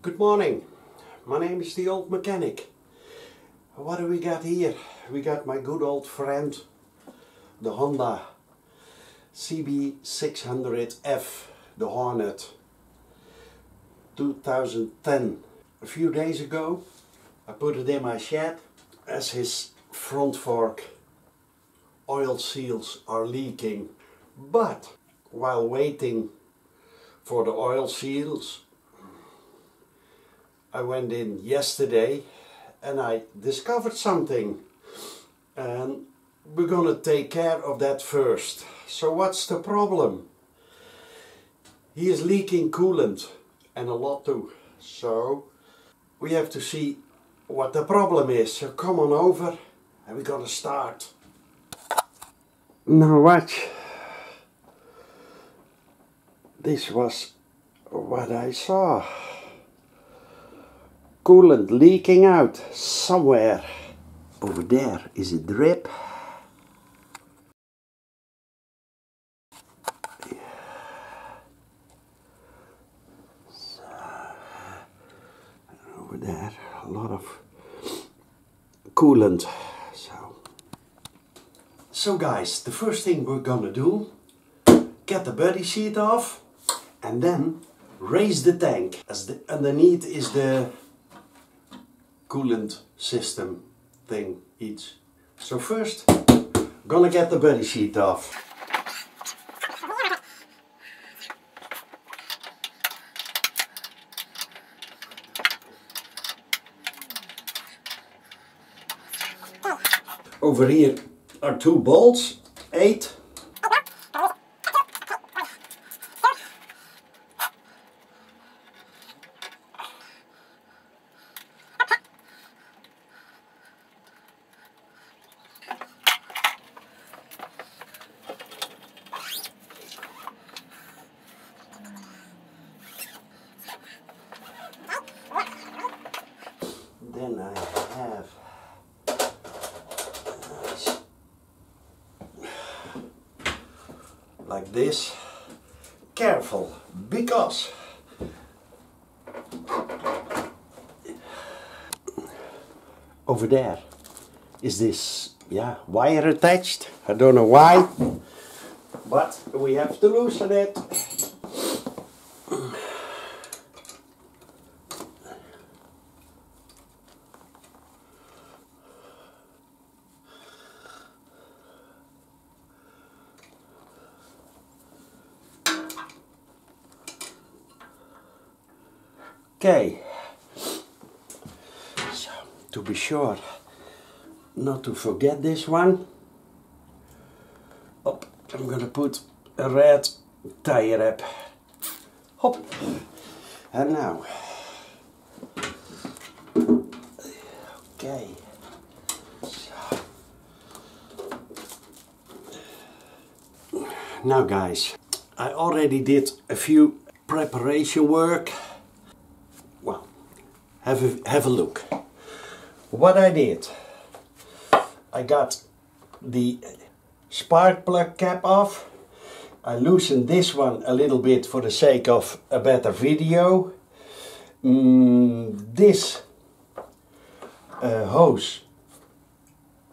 Good morning, my name is the Old Mechanic. What do we got here? We got my good old friend, the Honda CB600F, the Hornet 2010. A few days ago I put it in my shed as his front fork oil seals are leaking. But while waiting for the oil seals, I went in yesterday and I discovered something, and we're gonna take care of that first. So what's the problem? He is leaking coolant, and a lot too. So we have to see what the problem is. So come on over and we're gonna start. Now watch. This was what I saw. Coolant leaking out somewhere. Over there is a drip. So, over there, a lot of coolant. So guys, the first thing we're gonna do, get the buddy seat off and then raise the tank, as the underneath is the coolant system thing each. So first, gonna get the buddy sheet off. Over here are two bolts, 8. Then I have like this. Careful, because over there is this wire attached. I don't know why, but we have to loosen it. Okay, so to be sure not to forget this one, up, I'm gonna put a red tie wrap. Hop, and now, okay, so. Now guys, I already did a few preparation work. Well, have a look. What I did, I got the spark plug cap off. I loosened this one a little bit for the sake of a better video. This hose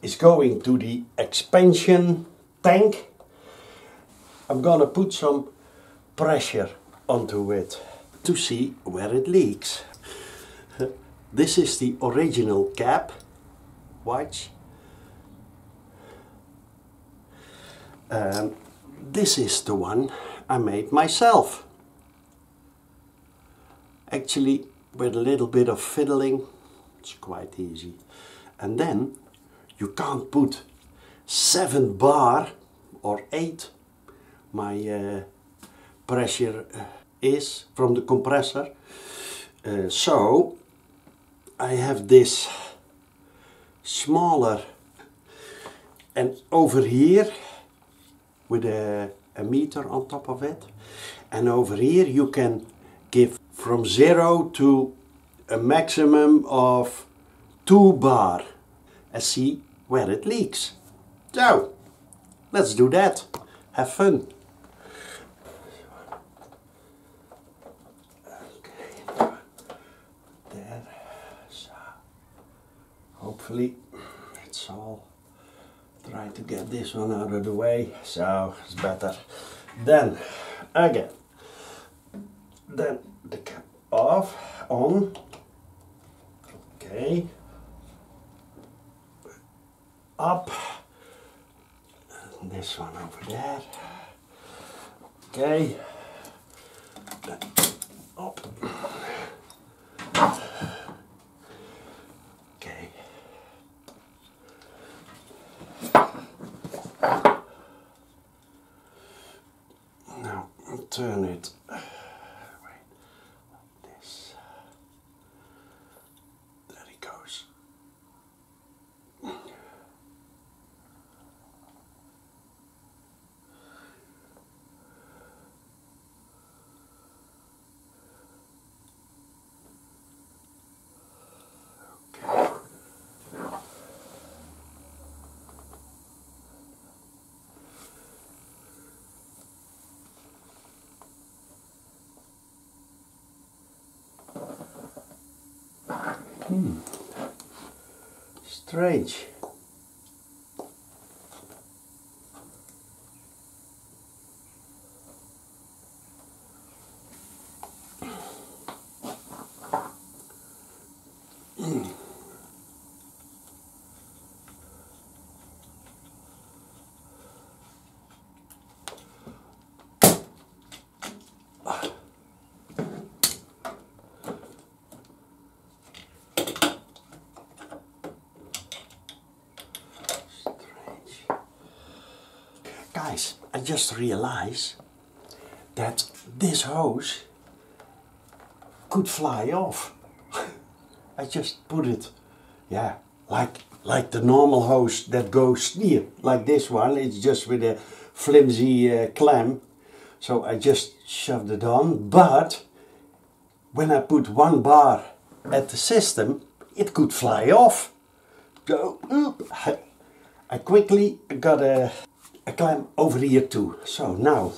is going to the expansion tank. I'm gonna put some pressure onto it to see where it leaks. This is the original cap. Watch. This is the one I made myself. Actually, with a little bit of fiddling, it's quite easy. And then you can't put 7 bar or 8. My pressure is from the compressor. So I have this smaller, and over here with a meter on top of it, and over here you can give from 0 to a maximum of 2 bar and see where it leaks. So let's do that, have fun. hopefully it's all. Try to get this one out of the way, so it's better. Then again, then the cap off, on, okay, up, this one over there, okay, then up, okay. Now turn it. Strange. Guys, I just realized that this hose could fly off. I just put it, yeah, like the normal hose that goes here, like this one. It's just with a flimsy clamp. So I just shoved it on, but when I put one bar at the system, it could fly off. So, I quickly got a clamp over here too. So now,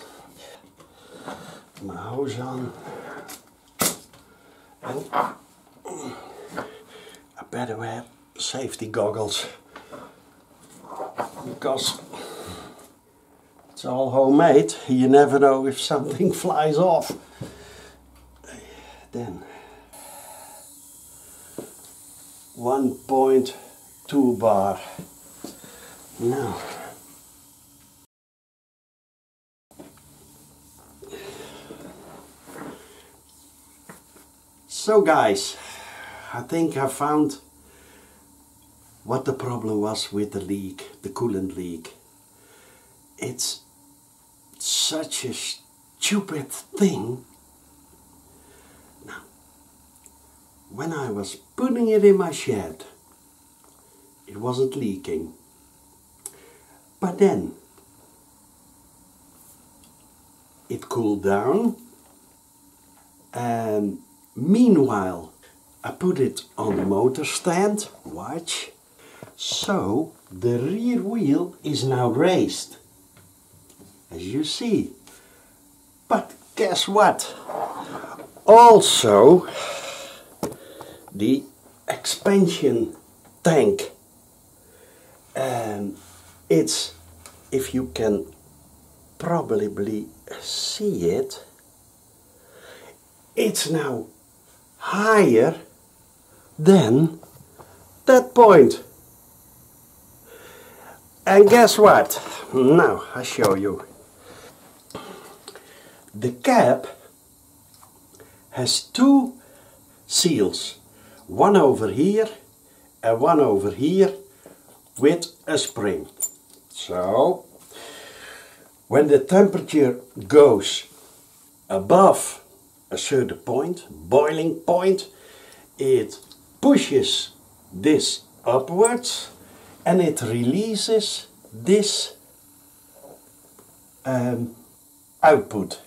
my hose on, and I better wear safety goggles because it's all homemade. You never know if something flies off. Then 1.2 bar. Now so guys, I think I found what the problem was with the leak, the coolant leak. It's such a stupid thing. Now, when I was putting it in my shed, it wasn't leaking. But then it cooled down, and meanwhile I put it on the motor stand, watch, so the rear wheel is now raised, as you see. But guess what? Also the expansion tank, and it's, if you can probably see it, it's now higher than that point. And guess what? Now I show you. The cap has two seals, one over here and one over here with a spring. So when the temperature goes above a certain point, boiling point, it pushes this upwards and it releases this output.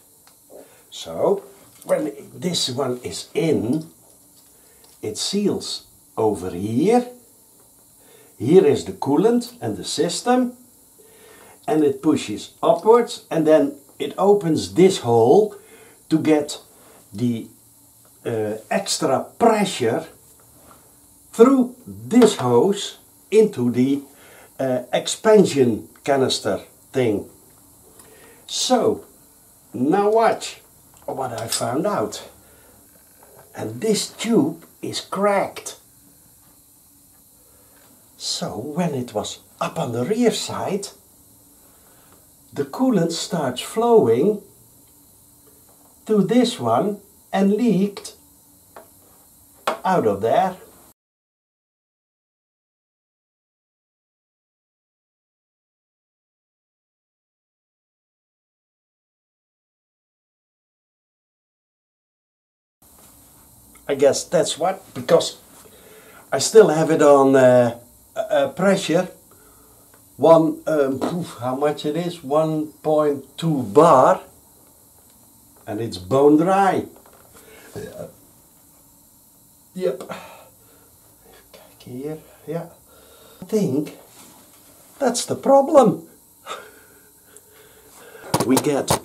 So when this one is in, it seals over here. Here is the coolant and the system, and it pushes upwards, and then it opens this hole to get the extra pressure through this hose into the expansion canister thing. So now watch what I found out. And this tube is cracked. So when it was up on the rear side, the coolant starts flowing to this one and leaked out of there. I guess that's what, because I still have it on pressure. How much it is? 1.2 bar, and it's bone dry. Yep. Kijk here. Yeah. I think that's the problem. We get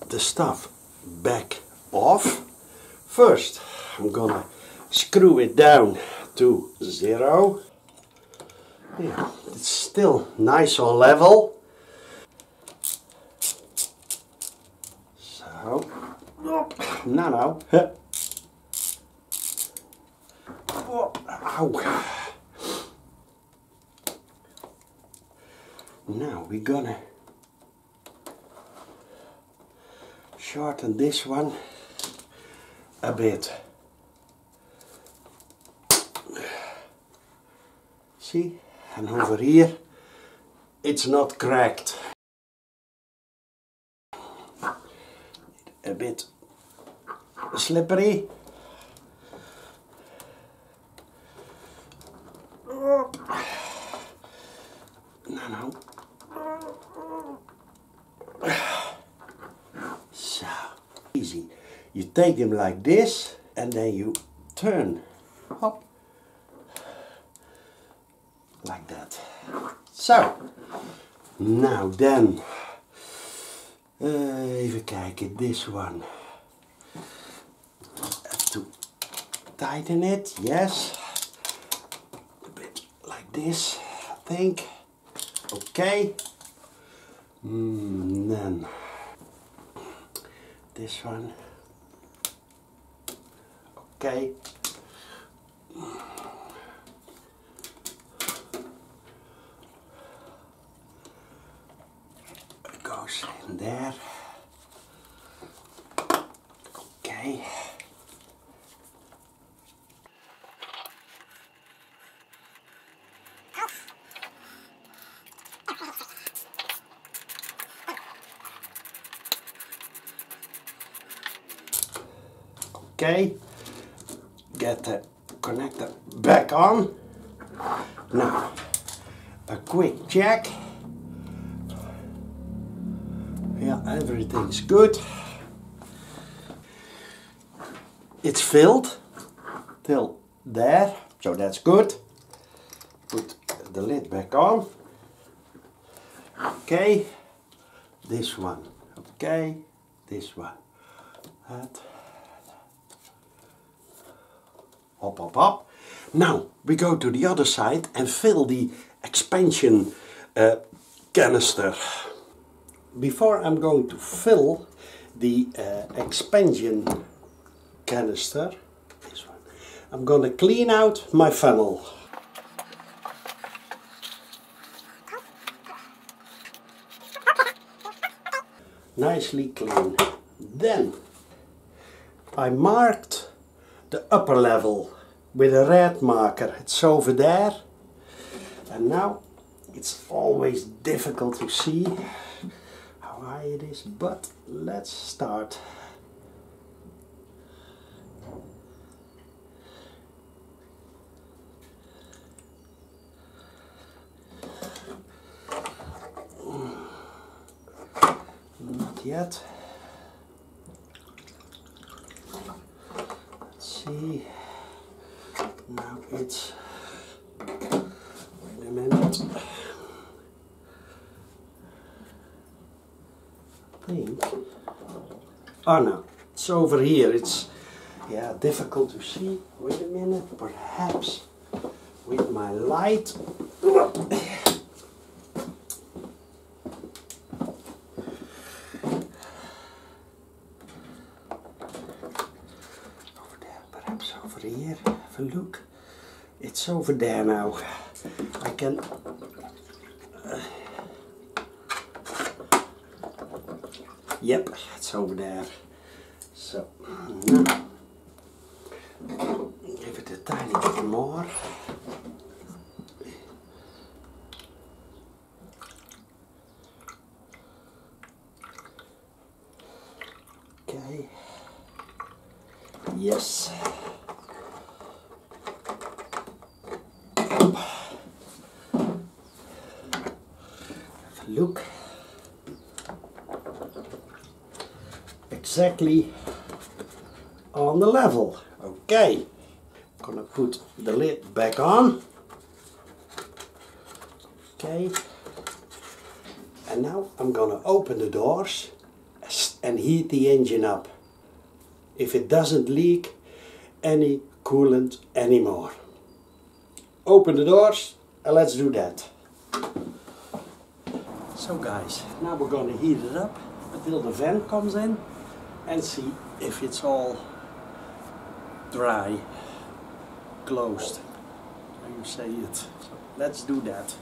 the stuff back off. First, I'm gonna screw it down to 0. Yeah, it's still nice on level. So, no. Ow. Now we're gonna shorten this one a bit. See? And over here it's not cracked. A bit slippery. No. So easy. You take them like this and then you turn. Hop. Like that. So, now then, even kijken, this one. Have to tighten it, yes. A bit like this, I think. Okay. Then this one. Okay. Goes in there. Okay. Okay. Get the connector back on. Now, a quick check. Yeah, everything's good. It's filled till there, so that's good. Put the lid back on. Okay, this one. Okay, this one. That. Hop. Now we go to the other side and fill the expansion canister. Before I'm going to fill the expansion canister, this one, I'm going to clean out my funnel. Nicely clean. Then I marked the upper level with a red marker. It's over there. And now it's always difficult to see how high it is, but let's start. Not yet. Let's see. Now it's, wait a minute. I think, oh no, it's over here. It's, yeah, difficult to see. Wait a minute, perhaps with my light. there, perhaps over here. Have a look. It's over there now. I can. Yep, it's over there. So now give it a tiny bit more. Okay. Yes. Have a look. Exactly on the level. Okay. I'm gonna put the lid back on. Okay. And now I'm gonna open the doors and heat the engine up. If it doesn't leak any coolant anymore. Open the doors and let's do that. So guys, now we're gonna heat it up until the vent comes in and see if it's all dry, closed, how you say it. So let's do that.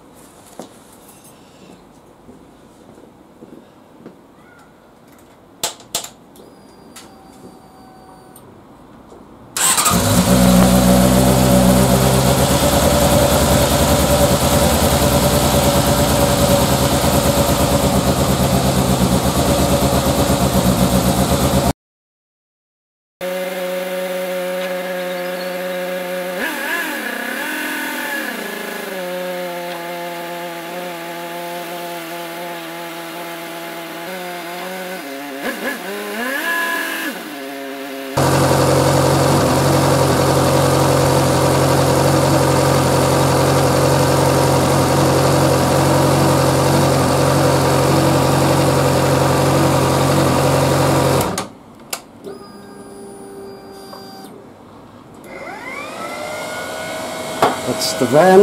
That's the van,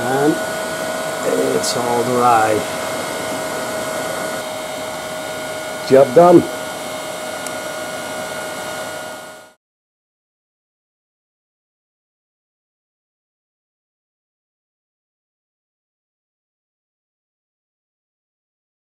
and it's all dry. Job done.